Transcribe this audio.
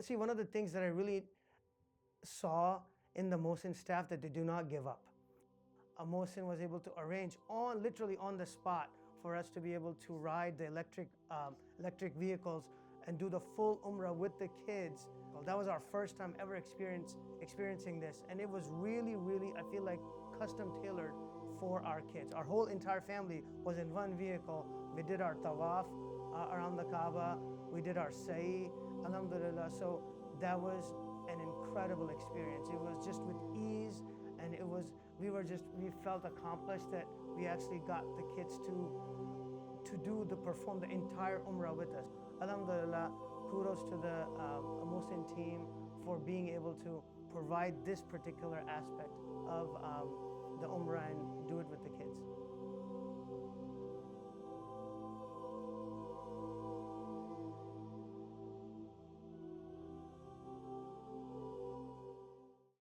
See, one of the things that I really saw in the Mohsin staff, that they do not give up. Mohsin was able to arrange literally on the spot for us to be able to ride the electric vehicles and do the full Umrah with the kids. Well, that was our first time ever experiencing this, and it was really, really, I feel like, custom tailored for our kids. Our whole entire family was in one vehicle. We did our tawaf around the Kaaba. We did our sa'i, alhamdulillah. So that was an incredible experience. It was just with ease, and we felt accomplished that we actually got the kids to perform the entire Umrah with us. Alhamdulillah, kudos to the Mohsin team for being able to provide this particular aspect of the Umrah and do it with the kids.